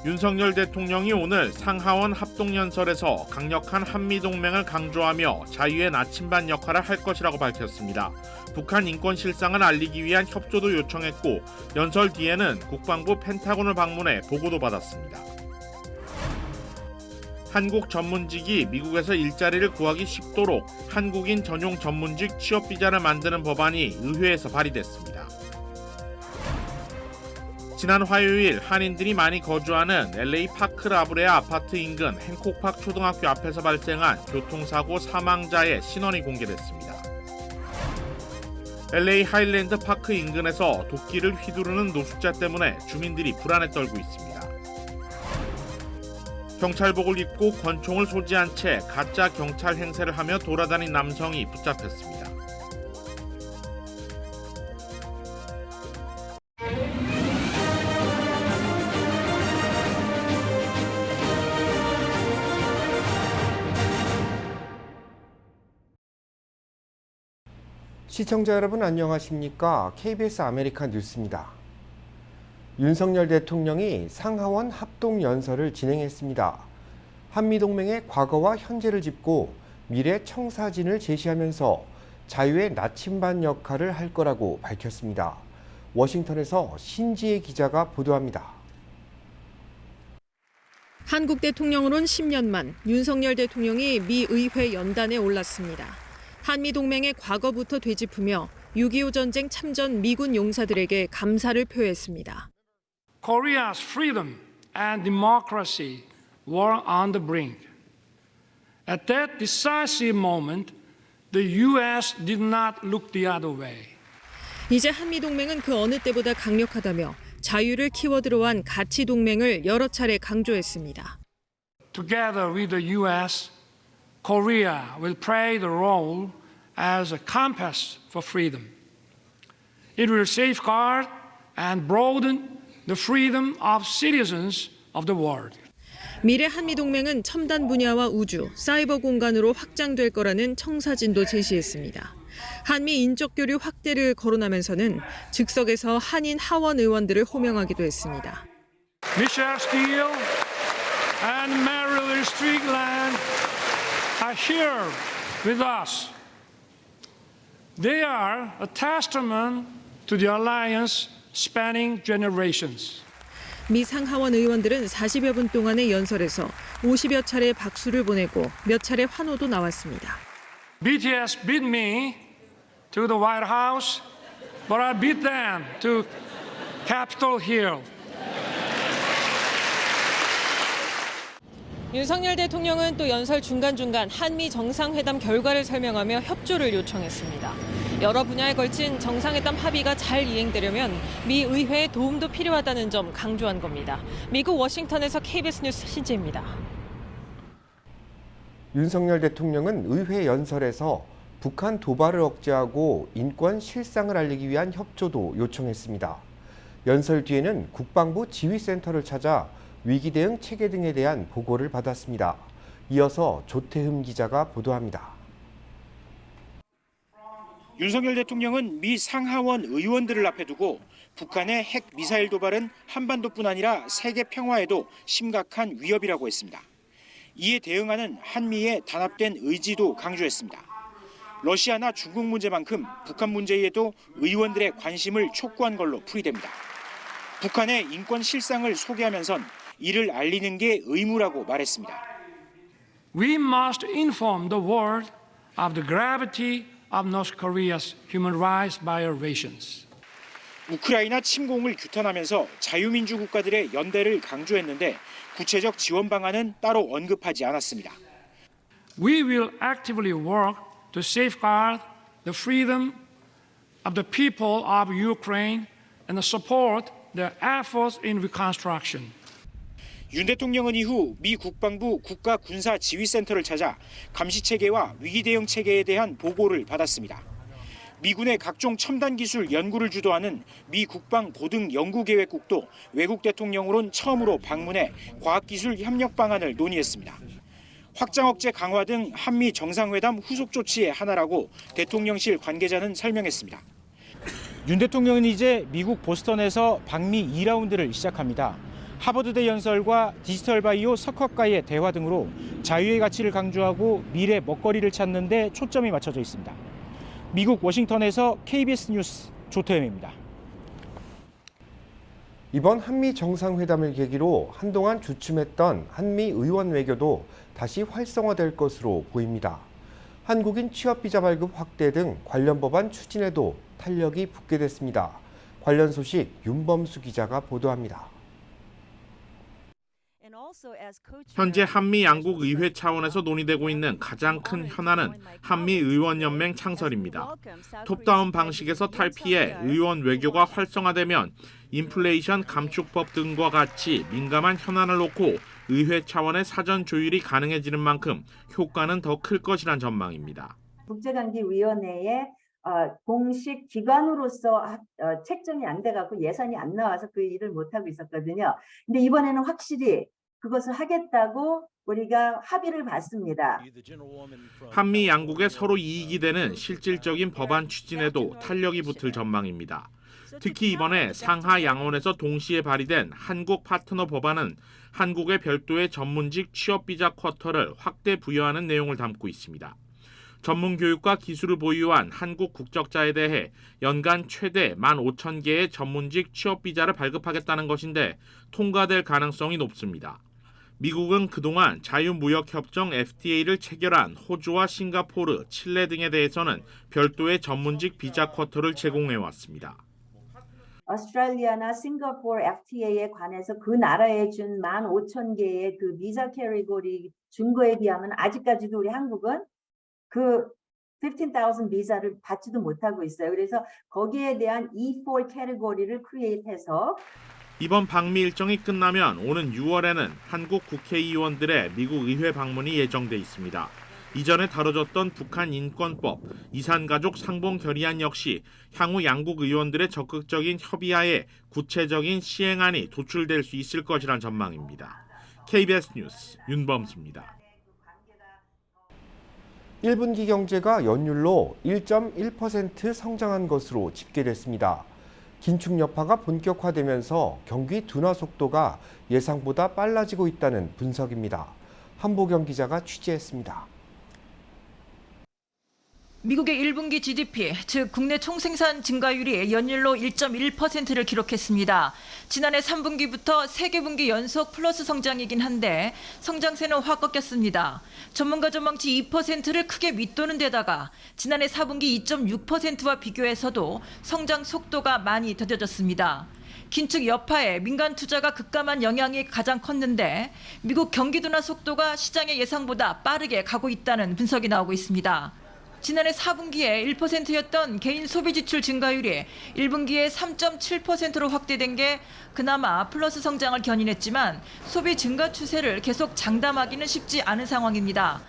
윤석열 대통령이 오늘 상하원 합동연설에서 강력한 한미동맹을 강조하며 자유의 나침반 역할을 할 것이라고 밝혔습니다. 북한 인권 실상을 알리기 위한 협조도 요청했고 연설 뒤에는 국방부 펜타곤을 방문해 보고도 받았습니다. 한국 전문직이 미국에서 일자리를 구하기 쉽도록 한국인 전용 전문직 취업 비자를 만드는 법안이 의회에서 발의됐습니다. 지난 화요일 한인들이 많이 거주하는 LA 파크라브레아 아파트 인근 행콕팍 초등학교 앞에서 발생한 교통사고 사망자의 신원이 공개됐습니다. LA 하일랜드 파크 인근에서 도끼를 휘두르는 노숙자 때문에 주민들이 불안에 떨고 있습니다. 경찰복을 입고 권총을 소지한 채 가짜 경찰 행세를 하며 돌아다닌 남성이 붙잡혔습니다. 시청자 여러분 안녕하십니까? KBS 아메리칸 뉴스입니다. 윤석열 대통령이 상하원 합동연설을 진행했습니다. 한미동맹의 과거와 현재를 짚고 미래 청사진을 제시하면서 자유의 나침반 역할을 할 거라고 밝혔습니다. 워싱턴에서 신지혜 기자가 보도합니다. 한국 대통령으론 10년 만 윤석열 대통령이 미 의회 연단에 올랐습니다. 한미동맹의 과거부터 되짚으며 6.25 전쟁 참전 미군 용사들에게 감사를 표했습니다. Korea's freedom and democracy were on the brink. At that decisive moment, the U.S. did not look the other way. 이제 한미동맹은 그 어느 때보다 강력하다며 자유를 키워드로 한 가치 동맹을 여러 차례 강조했습니다. Together with the U.S., Korea will play the role as a compass for freedom. It will safeguard and broaden the freedom of citizens of the world. 미래 한미동맹은 첨단 분야와 우주, 사이버 공간으로 확장될 거라는 청사진도 제시했습니다. 한미 인적 교류 확대를 거론하면서는 즉석에서 한인 하원 의원들을 호명하기도 했습니다. Michelle Steele and Meryl Streetland are here with us. They are a testament to the alliance spanning generations. 미 상하원 의원들은 40여 분 동안의 연설에서 50여 차례 박수를 보내고 몇 차례 환호도 나왔습니다. BTS beat me to the White House, but I beat them to Capitol Hill. 윤석열 대통령은 또 연설 중간중간 한미 정상회담 결과를 설명하며 협조를 요청했습니다. 여러 분야에 걸친 정상회담 합의가 잘 이행되려면 미 의회의 도움도 필요하다는 점 강조한 겁니다. 미국 워싱턴에서 KBS 뉴스 신지혜입니다. 윤석열 대통령은 의회 연설에서 북한 도발을 억제하고 인권 실상을 알리기 위한 협조도 요청했습니다. 연설 뒤에는 국방부 지휘센터를 찾아 위기 대응 체계 등에 대한 보고를 받았습니다. 이어서 조태흠 기자가 보도합니다. 윤석열 대통령은 미 상하원 의원들을 앞에 두고 북한의 핵 미사일 도발은 한반도뿐 아니라 세계 평화에도 심각한 위협이라고 했습니다. 이에 대응하는 한미의 단합된 의지도 강조했습니다. 러시아나 중국 문제만큼 북한 문제에도 의원들의 관심을 촉구한 걸로 풀이됩니다. 북한의 인권 실상을 소개하면선 이를 알리는 게 의무라고 말했습니다. We must inform the world of the gravity of North Korea's human rights violations. 우크라이나 침공을 규탄하면서 자유민주 국가들의 연대를 강조했는데 구체적 지원 방안은 따로 언급하지 않았습니다. We will actively work to safeguard the freedom of the people of Ukraine and support their efforts in reconstruction. 윤 대통령은 이후 미 국방부 국가군사지휘센터를 찾아 감시체계와 위기대응체계에 대한 보고를 받았습니다. 미군의 각종 첨단 기술 연구를 주도하는 미 국방고등연구계획국도 외국 대통령으론 처음으로 방문해 과학기술 협력 방안을 논의했습니다. 확장 억제 강화 등 한미 정상회담 후속 조치의 하나라고 대통령실 관계자는 설명했습니다. 윤 대통령은 이제 미국 보스턴에서 방미 2라운드를 시작합니다. 하버드대 연설과 디지털 바이오 석학과의 대화 등으로 자유의 가치를 강조하고 미래 먹거리를 찾는 데 초점이 맞춰져 있습니다. 미국 워싱턴에서 KBS 뉴스 조태현입니다. 이번 한미 정상회담을 계기로 한동안 주춤했던 한미 의원 외교도 다시 활성화될 것으로 보입니다. 한국인 취업비자 발급 확대 등 관련 법안 추진에도 탄력이 붙게 됐습니다. 관련 소식 윤범수 기자가 보도합니다. 현재 한미 양국 의회 차원에서 논의되고 있는 가장 큰 현안은 한미 의원연맹 창설입니다. 톱다운 방식에서 탈피해 의원 외교가 활성화되면 인플레이션 감축법 등과 같이 민감한 현안을 놓고 의회 차원의 사전 조율이 가능해지는 만큼 효과는 더 클 것이란 전망입니다. 국제관계위원회에 공식 기관으로서 책정이 안 돼갖고 예산이 안 나와서 그 일을 못하고 있었거든요. 근데 이번에는 확실히 그것을 하겠다고 우리가 합의를 봤습니다. 한미 양국의 서로 이익이 되는 실질적인 법안 추진에도 탄력이 붙을 전망입니다. 특히 이번에 상하 양원에서 동시에 발의된 한국 파트너 법안은 한국의 별도의 전문직 취업비자 쿼터를 확대 부여하는 내용을 담고 있습니다. 전문 교육과 기술을 보유한 한국 국적자에 대해 연간 최대 15,000개의 전문직 취업비자를 발급하겠다는 것인데 통과될 가능성이 높습니다. 미국은 그동안 자유무역협정 FTA를 체결한 호주와 싱가포르, 칠레 등에 대해서는 별도의 전문직 비자 쿼터를 제공해왔습니다. 오스트레일리아나 싱가포르 FTA에 관해서 그 나라에 준 15,000개의 그 비자 캐리고리 준 거에 비하면 아직까지도 우리 한국은 그 15,000 비자를 받지도 못하고 있어요. 그래서 거기에 대한 E4 캐리고리를 크리에이트해서 이번 방미 일정이 끝나면 오는 6월에는 한국 국회의원들의 미국 의회 방문이 예정돼 있습니다. 이전에 다뤄졌던 북한 인권법, 이산가족 상봉 결의안 역시 향후 양국 의원들의 적극적인 협의하에 구체적인 시행안이 도출될 수 있을 것이란 전망입니다. KBS 뉴스 윤범수입니다. 1분기 경제가 연율로 1.1% 성장한 것으로 집계됐습니다. 긴축 여파가 본격화되면서 경기 둔화 속도가 예상보다 빨라지고 있다는 분석입니다. 한보경 기자가 취재했습니다. 미국의 1분기 GDP, 즉 국내 총생산 증가율이 연율로 1.1%를 기록했습니다. 지난해 3분기부터 3개 분기 연속 플러스 성장이긴 한데 성장세는 확 꺾였습니다. 전문가 전망치 2%를 크게 밑도는 데다가 지난해 4분기 2.6%와 비교해서도 성장 속도가 많이 더뎌졌습니다. 긴축 여파에 민간 투자가 급감한 영향이 가장 컸는데 미국 경기 둔화 속도가 시장의 예상보다 빠르게 가고 있다는 분석이 나오고 있습니다. 지난해 4분기에 1%였던 개인 소비 지출 증가율이 1분기에 3.7%로 확대된 게 그나마 플러스 성장을 견인했지만 소비 증가 추세를 계속 장담하기는 쉽지 않은 상황입니다.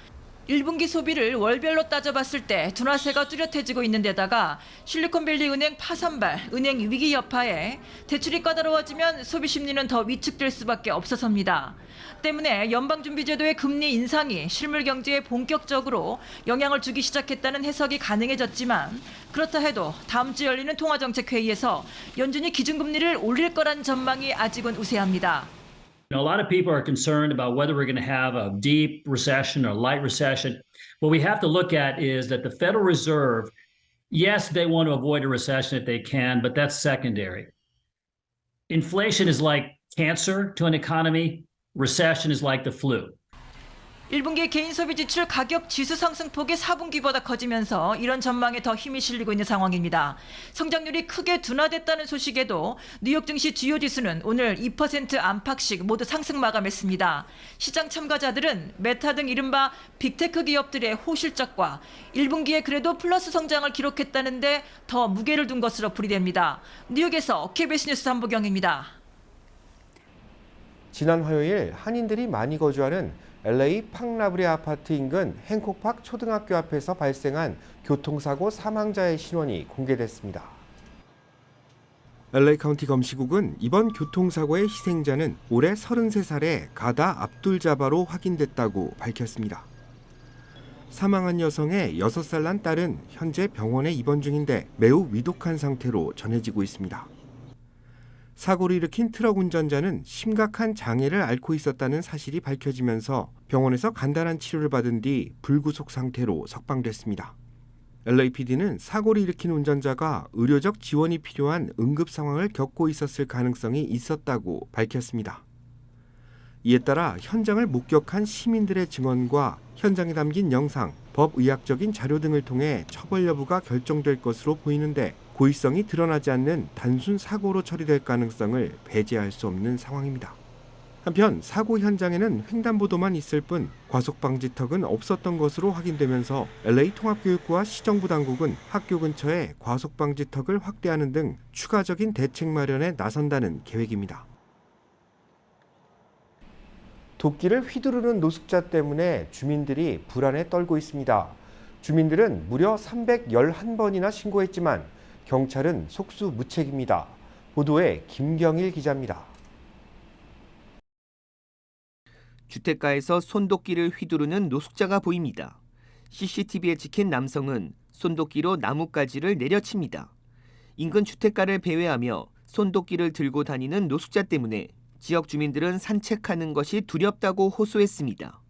1분기 소비를 월별로 따져봤을 때 둔화세가 뚜렷해지고 있는 데다가 실리콘밸리 은행 파산발, 은행 위기 여파에 대출이 까다로워지면 소비 심리는 더 위축될 수밖에 없어서입니다. 때문에 연방준비제도의 금리 인상이 실물 경제에 본격적으로 영향을 주기 시작했다는 해석이 가능해졌지만 그렇다 해도 다음 주 열리는 통화정책회의에서 연준이 기준금리를 올릴 거란 전망이 아직은 우세합니다. A lot of people are concerned about whether we're going to have a deep recession or light recession. What we have to look at is that the Federal Reserve, yes, they want to avoid a recession if they can, but that's secondary. Inflation is like cancer to an economy. Recession is like the flu. 1분기 개인 소비 지출 가격 지수 상승폭이 4분기보다 커지면서 이런 전망에 더 힘이 실리고 있는 상황입니다. 성장률이 크게 둔화됐다는 소식에도 뉴욕 증시 주요 지수는 오늘 2% 안팎씩 모두 상승 마감했습니다. 시장 참가자들은 메타 등 이른바 빅테크 기업들의 호실적과 1분기에 그래도 플러스 성장을 기록했다는데 더 무게를 둔 것으로 풀이됩니다. 뉴욕에서 KBS 뉴스 한보경입니다. 지난 화요일 한인들이 많이 거주하는 LA 팍라브레 아파트 인근 행콕팍 초등학교 앞에서 발생한 교통사고 사망자의 신원이 공개됐습니다. LA 카운티 검시국은 이번 교통사고의 희생자는 올해 33살의 가다 압둘자바로 확인됐다고 밝혔습니다. 사망한 여성의 6살 난 딸은 현재 병원에 입원 중인데 매우 위독한 상태로 전해지고 있습니다. 사고를 일으킨 트럭 운전자는 심각한 장애를 앓고 있었다는 사실이 밝혀지면서 병원에서 간단한 치료를 받은 뒤 불구속 상태로 석방됐습니다. LAPD는 사고를 일으킨 운전자가 의료적 지원이 필요한 응급 상황을 겪고 있었을 가능성이 있었다고 밝혔습니다. 이에 따라 현장을 목격한 시민들의 증언과 현장에 담긴 영상, 법의학적인 자료 등을 통해 처벌 여부가 결정될 것으로 보이는데 고의성이 드러나지 않는 단순 사고로 처리될 가능성을 배제할 수 없는 상황입니다. 한편 사고 현장에는 횡단보도만 있을 뿐 과속방지턱은 없었던 것으로 확인되면서 LA 통합교육부와 시정부 당국은 학교 근처에 과속방지턱을 확대하는 등 추가적인 대책 마련에 나선다는 계획입니다. 도끼를 휘두르는 노숙자 때문에 주민들이 불안에 떨고 있습니다. 주민들은 무려 311번이나 신고했지만 경찰은 속수무책입니다. 보도에 김경일 기자입니다. 주택가에서 손도끼를 휘두르는 노숙자가 보입니다. CCTV에 찍힌 남성은 손도끼로 나뭇가지를 내려칩니다. 인근 주택가를 배회하며 손도끼를 들고 다니는 노숙자 때문에 지역 주민들은 산책하는 것이 두렵다고 호소했습니다.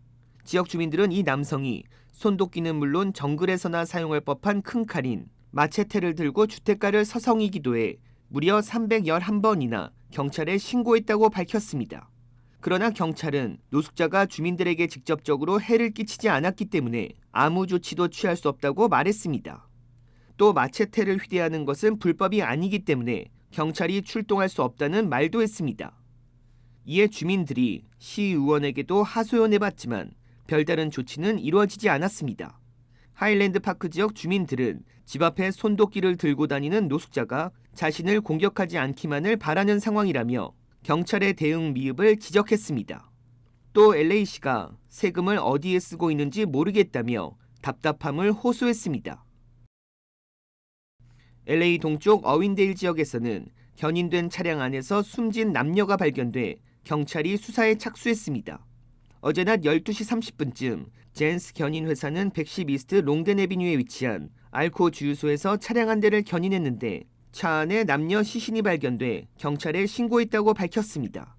지역 주민들은 이 남성이 손도끼는 물론 정글에서나 사용할 법한 큰 칼인 마체테를 들고 주택가를 서성이기도 해 무려 311번이나 경찰에 신고했다고 밝혔습니다. 그러나 경찰은 노숙자가 주민들에게 직접적으로 해를 끼치지 않았기 때문에 아무 조치도 취할 수 없다고 말했습니다. 또 마체테를 휴대하는 것은 불법이 아니기 때문에 경찰이 출동할 수 없다는 말도 했습니다. 이에 주민들이 시의원에게도 하소연해봤지만 별다른 조치는 이루어지지 않았습니다. 하일랜드 파크 지역 주민들은 집 앞에 손도끼를 들고 다니는 노숙자가 자신을 공격하지 않기만을 바라는 상황이라며 경찰의 대응 미흡을 지적했습니다. 또 LA시가 세금을 어디에 쓰고 있는지 모르겠다며 답답함을 호소했습니다. LA 동쪽 어윈데일 지역에서는 견인된 차량 안에서 숨진 남녀가 발견돼 경찰이 수사에 착수했습니다. 어제 낮 12시 30분쯤 젠스 견인회사는 110 이스트 롱덴 애비뉴에 위치한 알코 주유소에서 차량 한 대를 견인했는데 차 안에 남녀 시신이 발견돼 경찰에 신고했다고 밝혔습니다.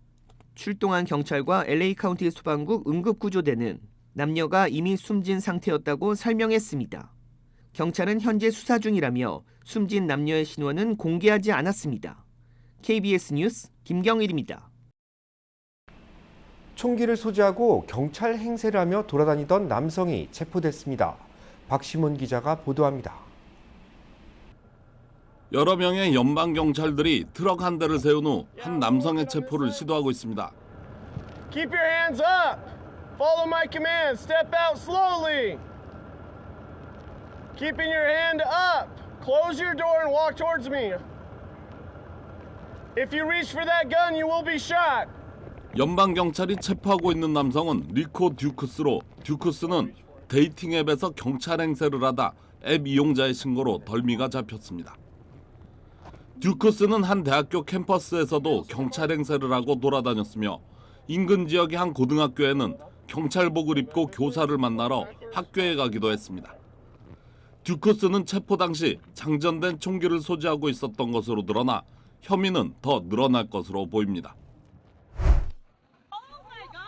출동한 경찰과 LA 카운티 소방국 응급구조대는 남녀가 이미 숨진 상태였다고 설명했습니다. 경찰은 현재 수사 중이라며 숨진 남녀의 신원은 공개하지 않았습니다. KBS 뉴스 김경일입니다. 총기를 소지하고 경찰 행세를 하며 돌아다니던 남성이 체포됐습니다. 박시몬 기자가 보도합니다. 여러 명의 연방 경찰들이 트럭 한 대를 세운 후 한 남성의 체포를 시도하고 있습니다. Keep your hands up. Follow my command. Step out slowly. Keeping your hand up. Close your door and walk towards me. If you reach for that gun, you will be shot. 연방 경찰이 체포하고 있는 남성은 리코 듀크스로 듀크스는 데이팅 앱에서 경찰 행세를 하다 앱 이용자의 신고로 덜미가 잡혔습니다. 듀크스는 한 대학교 캠퍼스에서도 경찰 행세를 하고 돌아다녔으며 인근 지역의 한 고등학교에는 경찰복을 입고 교사를 만나러 학교에 가기도 했습니다. 듀크스는 체포 당시 장전된 총기를 소지하고 있었던 것으로 드러나 혐의는 더 늘어날 것으로 보입니다.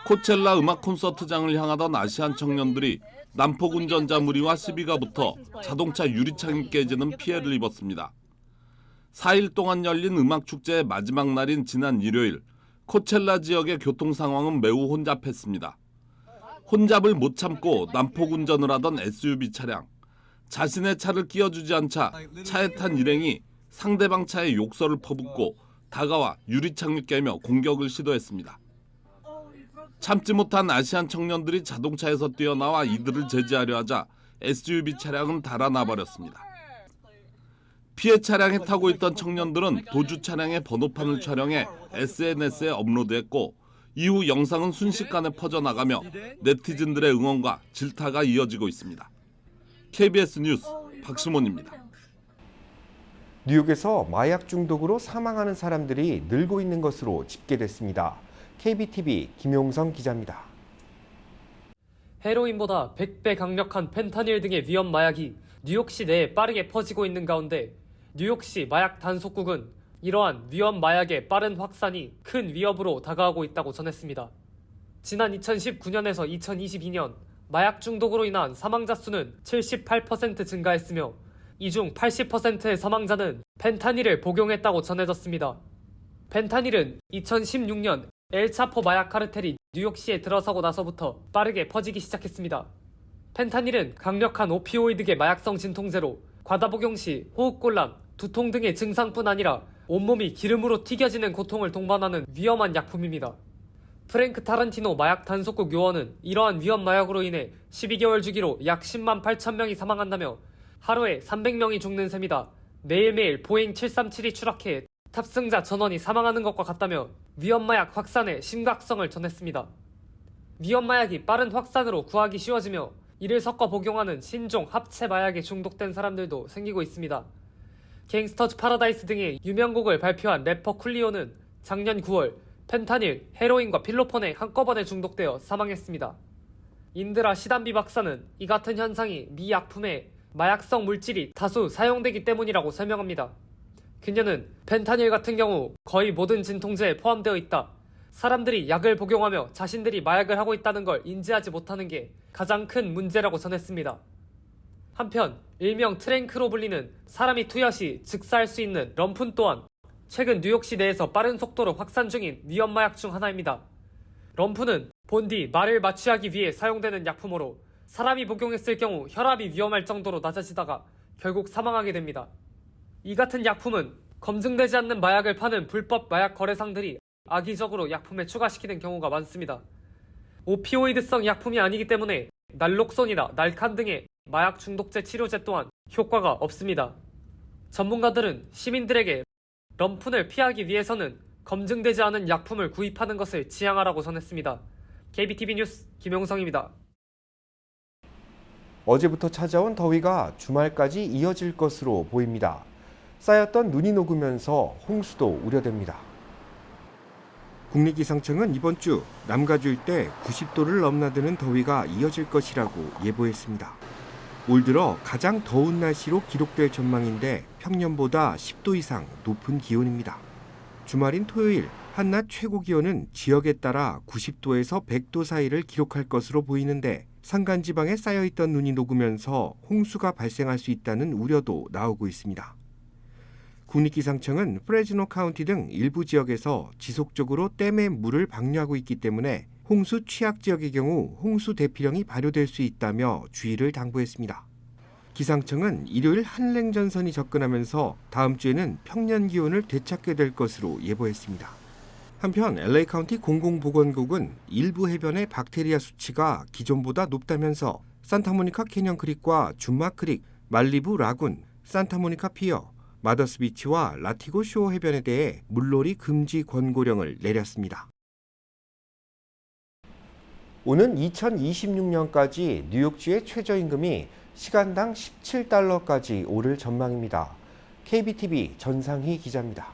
코첼라 음악 콘서트장을 향하던 아시안 청년들이 난폭 운전자 무리와 시비가 붙어 자동차 유리창이 깨지는 피해를 입었습니다. 4일 동안 열린 음악축제의 마지막 날인 지난 일요일, 코첼라 지역의 교통 상황은 매우 혼잡했습니다. 혼잡을 못 참고 난폭 운전을 하던 SUV 차량. 자신의 차를 끼워주지 않자 차에 탄 일행이 상대방 차에 욕설을 퍼붓고 다가와 유리창을 깨며 공격을 시도했습니다. 참지 못한 아시안 청년들이 자동차에서 뛰어나와 이들을 제지하려 하자 SUV 차량은 달아나 버렸습니다. 피해 차량에 타고 있던 청년들은 도주 차량의 번호판을 촬영해 SNS에 업로드했고 이후 영상은 순식간에 퍼져나가며 네티즌들의 응원과 질타가 이어지고 있습니다. KBS 뉴스 박시몬입니다. 뉴욕에서 마약 중독으로 사망하는 사람들이 늘고 있는 것으로 집계됐습니다. KBTV 김용성 기자입니다. 헤로인보다 100배 강력한 펜타닐 등의 위험 마약이 뉴욕시 내에 빠르게 퍼지고 있는 가운데 뉴욕시 마약 단속국은 이러한 위험 마약의 빠른 확산이 큰 위협으로 다가오고 있다고 전했습니다. 지난 2019년에서 2022년 마약 중독으로 인한 사망자 수는 78% 증가했으며 이 중 80%의 사망자는 펜타닐을 복용했다고 전해졌습니다. 펜타닐은 2016년 엘차포 마약 카르텔이 뉴욕시에 들어서고 나서부터 빠르게 퍼지기 시작했습니다. 펜타닐은 강력한 오피오이드계 마약성 진통제로 과다 복용 시 호흡곤란, 두통 등의 증상뿐 아니라 온몸이 기름으로 튀겨지는 고통을 동반하는 위험한 약품입니다. 프랭크 타란티노 마약 단속국 요원은 이러한 위험 마약으로 인해 12개월 주기로 약 10만 8천 명이 사망한다며 하루에 300명이 죽는 셈이다. 매일매일 보잉 737이 추락해 탑승자 전원이 사망하는 것과 같다며 위험 마약 확산의 심각성을 전했습니다. 위험 마약이 빠른 확산으로 구하기 쉬워지며 이를 섞어 복용하는 신종 합체 마약에 중독된 사람들도 생기고 있습니다. 갱스터즈 파라다이스 등의 유명곡을 발표한 래퍼 쿨리오는 작년 9월 펜타닐, 헤로인과 필로폰에 한꺼번에 중독되어 사망했습니다. 인드라 시단비 박사는 이 같은 현상이 미 약품에 마약성 물질이 다수 사용되기 때문이라고 설명합니다. 그녀는 펜타닐 같은 경우 거의 모든 진통제에 포함되어 있다. 사람들이 약을 복용하며 자신들이 마약을 하고 있다는 걸 인지하지 못하는 게 가장 큰 문제라고 전했습니다. 한편 일명 트랭크로 불리는 사람이 투여 시 즉사할 수 있는 럼푼 또한 최근 뉴욕시 내에서 빠른 속도로 확산 중인 위험 마약 중 하나입니다. 럼푼은 본디 말을 마취하기 위해 사용되는 약품으로 사람이 복용했을 경우 혈압이 위험할 정도로 낮아지다가 결국 사망하게 됩니다. 이 같은 약품은 검증되지 않는 마약을 파는 불법 마약 거래상들이 악의적으로 약품에 추가시키는 경우가 많습니다. 오피오이드성 약품이 아니기 때문에 날록손이나 날칸 등의 마약 중독제 치료제 또한 효과가 없습니다. 전문가들은 시민들에게 럼푼을 피하기 위해서는 검증되지 않은 약품을 구입하는 것을 지향하라고 전했습니다. KBTV 뉴스 김용성입니다. 어제부터 찾아온 더위가 주말까지 이어질 것으로 보입니다. 쌓였던 눈이 녹으면서 홍수도 우려됩니다. 국립기상청은 이번 주 남가주 일대 90도를 넘나드는 더위가 이어질 것이라고 예보했습니다. 올 들어 가장 더운 날씨로 기록될 전망인데 평년보다 10도 이상 높은 기온입니다. 주말인 토요일 한낮 최고 기온은 지역에 따라 90도에서 100도 사이를 기록할 것으로 보이는데 산간지방에 쌓여있던 눈이 녹으면서 홍수가 발생할 수 있다는 우려도 나오고 있습니다. 국립기상청은 프레즈노 카운티 등 일부 지역에서 지속적으로 댐의 물을 방류하고 있기 때문에 홍수 취약 지역의 경우 홍수 대피령이 발효될 수 있다며 주의를 당부했습니다. 기상청은 일요일 한랭전선이 접근하면서 다음 주에는 평년 기온을 되찾게 될 것으로 예보했습니다. 한편 LA 카운티 공공보건국은 일부 해변의 박테리아 수치가 기존보다 높다면서 산타모니카 캐년 크릭과 줌마 크릭, 말리부 라군, 산타모니카 피어, 마더스 비치와 라티고 쇼 해변에 대해 물놀이 금지 권고령을 내렸습니다. 오는 2026년까지 뉴욕주의 최저임금이 시간당 $17까지 오를 전망입니다. KBTV 전상희 기자입니다.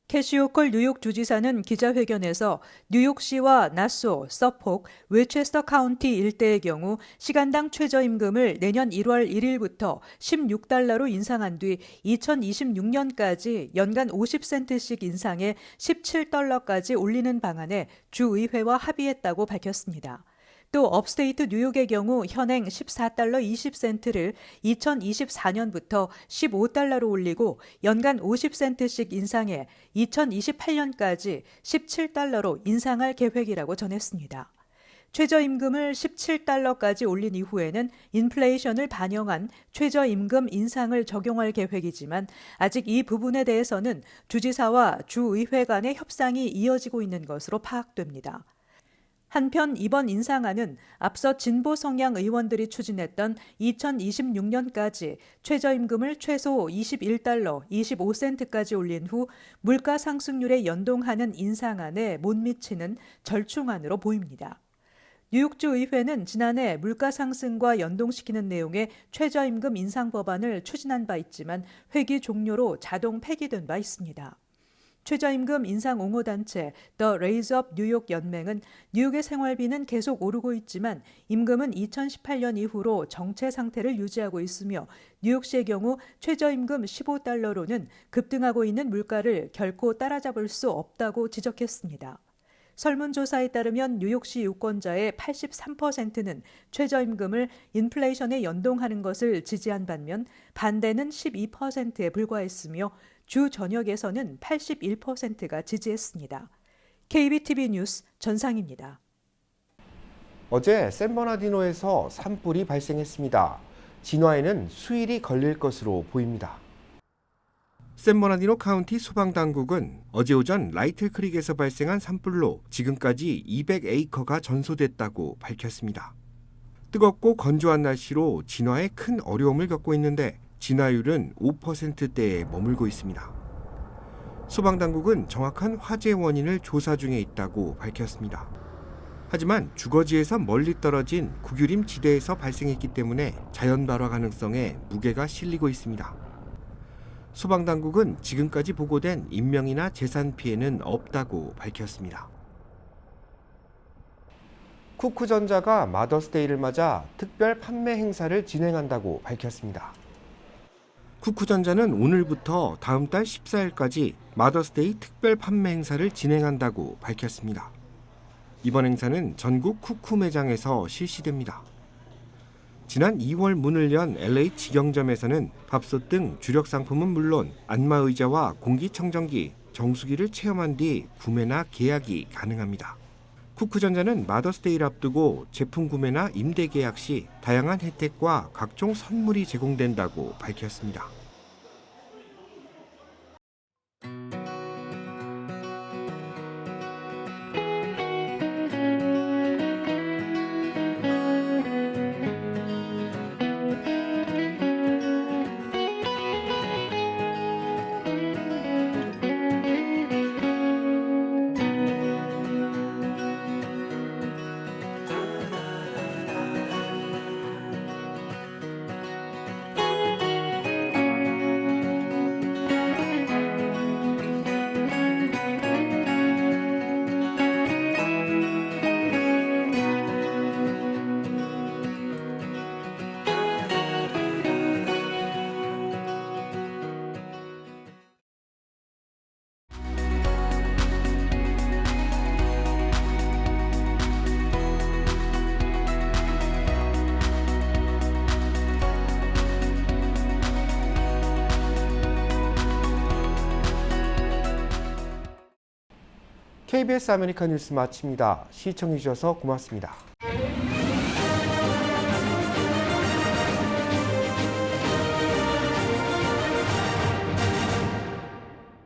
캐시 호컬 뉴욕 주지사는 기자회견에서 뉴욕시와 나소, 서폭, 웨체스터 카운티 일대의 경우 시간당 최저임금을 내년 1월 1일부터 $16로 인상한 뒤 2026년까지 연간 50센트씩 인상해 $17까지 올리는 방안에 주의회와 합의했다고 밝혔습니다. 또 업스테이트 뉴욕의 경우 현행 $14.20를 2024년부터 $15로 올리고 연간 50센트씩 인상해 2028년까지 $17로 인상할 계획이라고 전했습니다. 최저임금을 $17까지 올린 이후에는 인플레이션을 반영한 최저임금 인상을 적용할 계획이지만 아직 이 부분에 대해서는 주지사와 주의회 간의 협상이 이어지고 있는 것으로 파악됩니다. 한편 이번 인상안은 앞서 진보 성향 의원들이 추진했던 2026년까지 최저임금을 최소 $21, 25센트까지 올린 후 물가 상승률에 연동하는 인상안에 못 미치는 절충안으로 보입니다. 뉴욕주 의회는 지난해 물가 상승과 연동시키는 내용의 최저임금 인상 법안을 추진한 바 있지만 회기 종료로 자동 폐기된 바 있습니다. 최저임금 인상 옹호단체 The Raise Up 뉴욕 연맹은 뉴욕의 생활비는 계속 오르고 있지만 임금은 2018년 이후로 정체 상태를 유지하고 있으며 뉴욕시의 경우 최저임금 15달러로는 급등하고 있는 물가를 결코 따라잡을 수 없다고 지적했습니다. 설문조사에 따르면 뉴욕시 유권자의 83%는 최저임금을 인플레이션에 연동하는 것을 지지한 반면 반대는 12%에 불과했으며 주 전역에서는 81%가 지지했습니다. KBTV 뉴스 전상입니다. 어제 샌버나디노에서 산불이 발생했습니다. 진화에는 수일이 걸릴 것으로 보입니다. 샌버나디노 카운티 소방당국은 어제 오전 라이틀 크릭에서 발생한 산불로 지금까지 200에이커가 전소됐다고 밝혔습니다. 뜨겁고 건조한 날씨로 진화에 큰 어려움을 겪고 있는데 진화율은 5%대에 머물고 있습니다. 소방당국은 정확한 화재 원인을 조사 중에 있다고 밝혔습니다. 하지만 주거지에서 멀리 떨어진 국유림 지대에서 발생했기 때문에 자연 발화 가능성에 무게가 실리고 있습니다. 소방당국은 지금까지 보고된 인명이나 재산 피해는 없다고 밝혔습니다. 쿠쿠전자가 마더스데이를 맞아 특별 판매 행사를 진행한다고 밝혔습니다. 쿠쿠전자는 오늘부터 다음 달 14일까지 마더스데이 특별 판매 행사를 진행한다고 밝혔습니다. 이번 행사는 전국 쿠쿠 매장에서 실시됩니다. 지난 2월 문을 연 LA 직영점에서는 밥솥 등 주력 상품은 물론 안마의자와 공기청정기, 정수기를 체험한 뒤 구매나 계약이 가능합니다. 쿠쿠전자는 마더스데이를 앞두고 제품 구매나 임대 계약 시 다양한 혜택과 각종 선물이 제공된다고 밝혔습니다. KBS 아메리카 뉴스 마칩니다. 시청해 주셔서 고맙습니다.